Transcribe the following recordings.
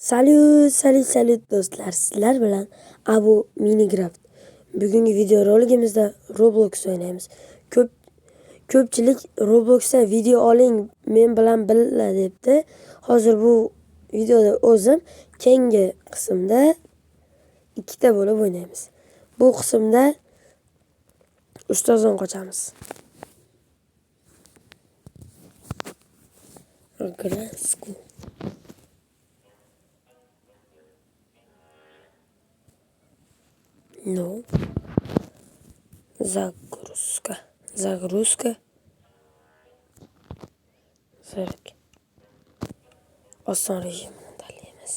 Salut do'stlar, sizlar bilan Abu Minecraft. Bugungi videoroligimizda Roblox o'ynaymiz. Ko'pchilik Robloxda video oling men bilan birga debdi. Hozir bu videoda o'zim keyingi qismda ikkita bo'lib o'ynaymiz. Bu qismda ustozdan qochamiz. No. Загрузка. Zerk. Oson rejimini tanlaymiz.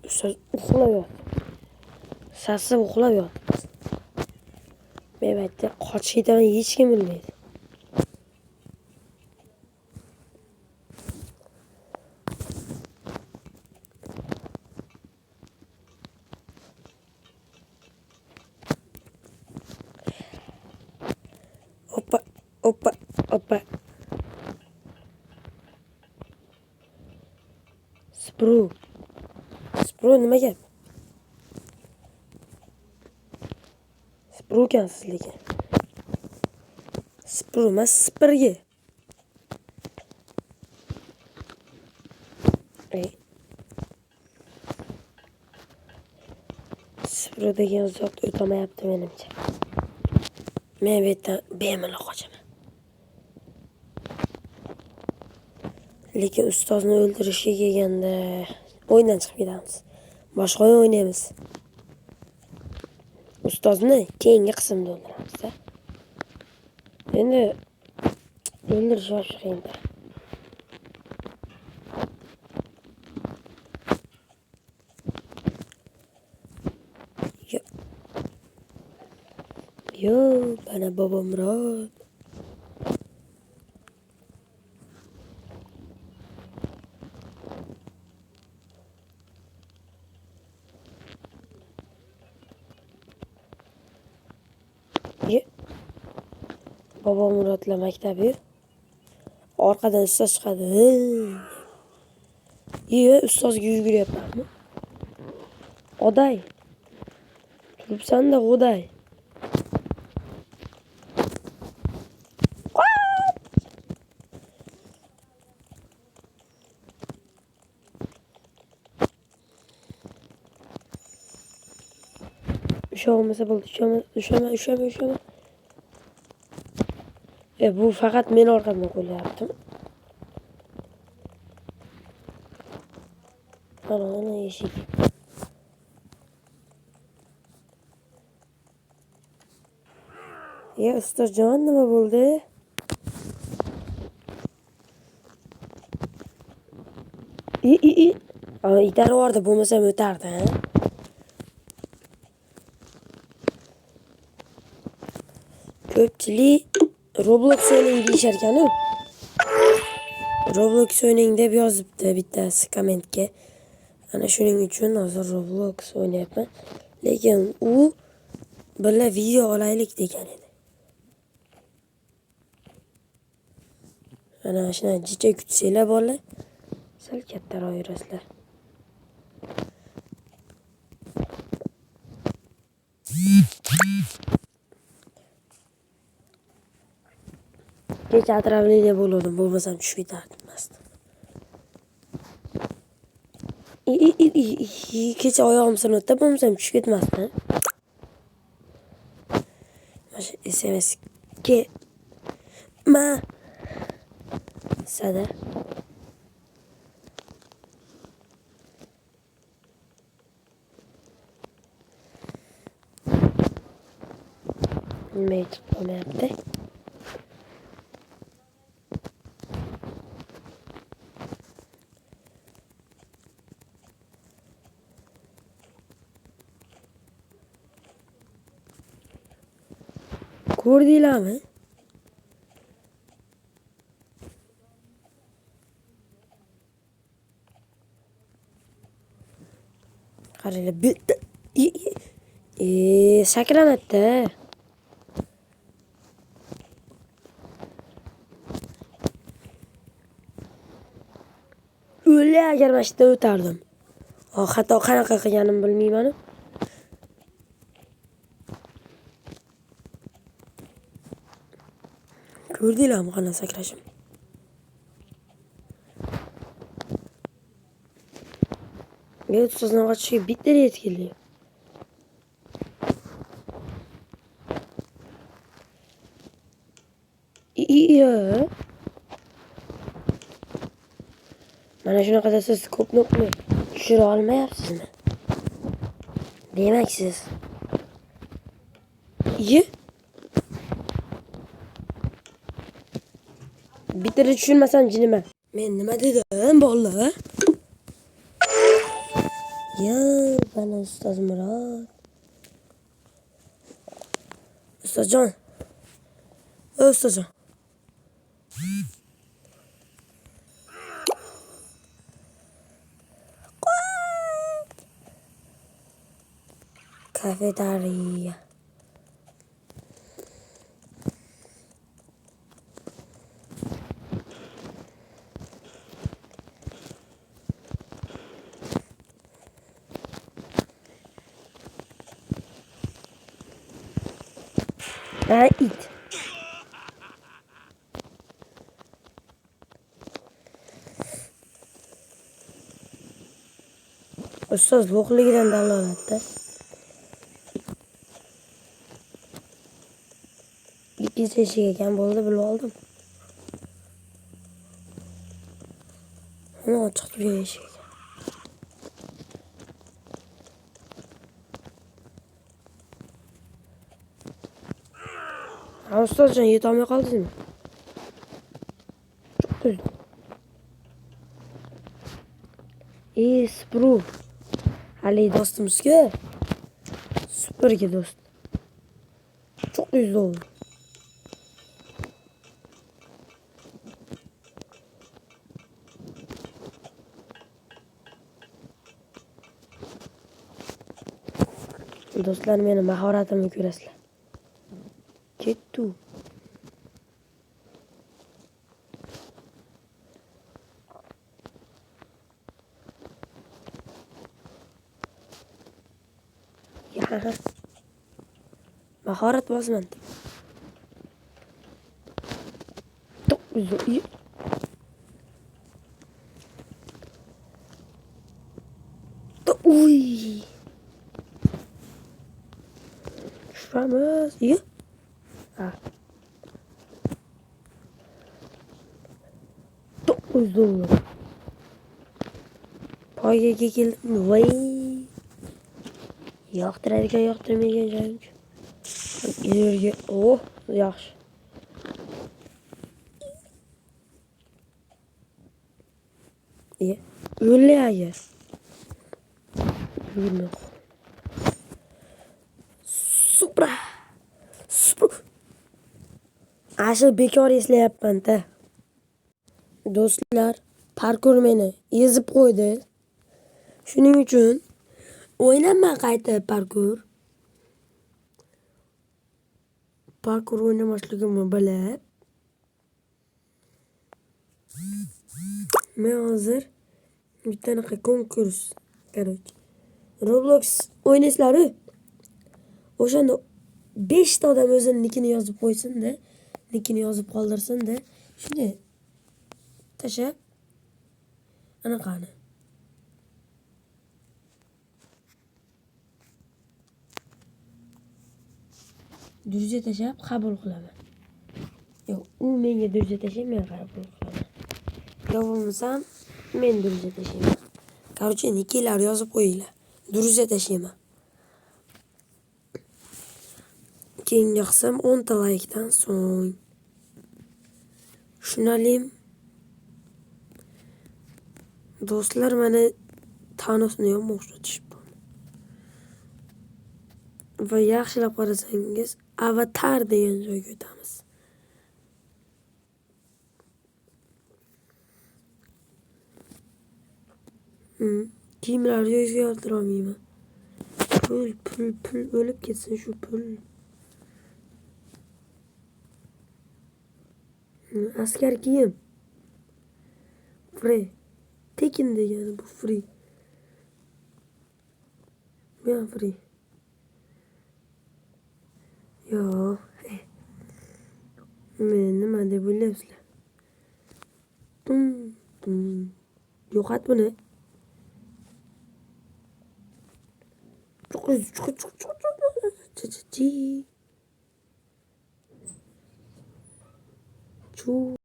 Ustoz uxlab yotdi. Sasib uxlab yotdi. Men aytdim, qochishdan hech kim bilmaydi. Oppa. Spru nima gap? Spru kansiz lekin. Spru emas, spirga. Spru degan zot o'tamayapti menimcha. Men bu yerdan bemalol qochaman. Lekin ustozni o'ldirishga kelganda o'yindan chiqib ketamiz. Boshqa o'yin o'ynaymiz. Ustozni keyingi qismda o'ldiramiz. Endi o'ldirish yoshi qiyin. Yo, bana Bobomurod. Bobomurodlar maktabi. Orqadan ustoz chiqadi. Ustozga yugurayapmanmi? Oday. Turibsan-da, oday. Ushamasa bo'ldi. Ushama. Bu faqat men orqamdan qo'yaptim. Ana eshik. Ustozjon nima bo'ldi? Itarib yubordi, bo'lmasam o'tardi, ha? Ko'pchilik Roblox o'yning deyishar ekan. Roblox o'yning deb yozibdi bittasi kommentga. Ana shuning uchun hozir Roblox o'ynayapman. Lekin u birga video olaylik degan edi. Ana shuna jicha kutsanglar bolalar, sal kattaroq yurasizlar. Kecha atravleniya bo'ldim, bo'lmasam tushib ketardim mast. Kecha oyog'im sinibdi, bo'lmasam tushib ketmasdim. Mana SMS ke sada nima yetib qolmayapti? Ko'rdinglarmi? Qaranglar, bitta sakranatda. o'li agar mashinadan o'tardim. Xato qanaqa qilganimni bilmayman. Ko'rdinglarmi qanaqa sakrashim? Men ustozdan qochishga bitta reyt keldi. Iya. Mana shunaqada siz ko'pni tushira olmayapsizmi? Demak siz. Iya. Bitta tushunmasam jinima. Men nima dedim, bolalar? Ya, bana ustoz Murod. Ustajon. Ustajon. Kafeteriya. Ha, it. Ustoz yo'qligidan dalolatda. Ikkinchi eshik ekan bo'ldi, bilib oldim. Mana ochiq turgan eshik. Ha, ustozjon, yetolmay qoldingizmi? Spru. Hali do'stimizga. Superga do'st. Çok güzel oldu. Do'stlar, meni mahoratimni ko'rasizlar. Ketdi. Ya. Mahorat bosman. Çok güzel. Uy. Şuramız. İyi. Ha. Çok güzel. Poygaga keldim. Vay. Yoqtiradigan yoqtirmagan joyim. Yerga. Oh, yaxshi. İyi. Öyle ya. Yürüme. Supra. Supra. Asıl bekor eslayapman-da. Do'stlar, parkur meni ezib qo'ydi. Shuning uchun o'ynayman qayta parkur. Parkur o'ynamasligimni bilib, men hozir bittanaqa konkurs, короче. Roblox o'ynaysizlar-ku. O'shanda 5 ta odam o'zining nikini yozib qo'ysin-da, nikini yozib qoldirsin-da. Shunday tashab anaqani. Duraja tashab qabul qilaman. Yo'q, u menga duraja tashab, men qabul qilaman. Yo bo'lmasam, men duraja tashlayman. Короче, nikilar yozib qo'yinglar. Duraja tashlayman. Keyingi qism 10 ta like'dan so'ng. Shunalim. Do'stlar, mana Thanosni ham o'xshatishibdi. Va yaxshilab qarasangiz, Avatar degan joyga o'tamiz. Kiyimlar joyiga yoltira olmayman. Pul o'lib ketsin shu pul. Askar kiyim. Frey. Tekin degani bu free. Bu ham free. Yo. Men nima deb o'ylayapsizlar? Yo'qot buni. Chiqib. Chu.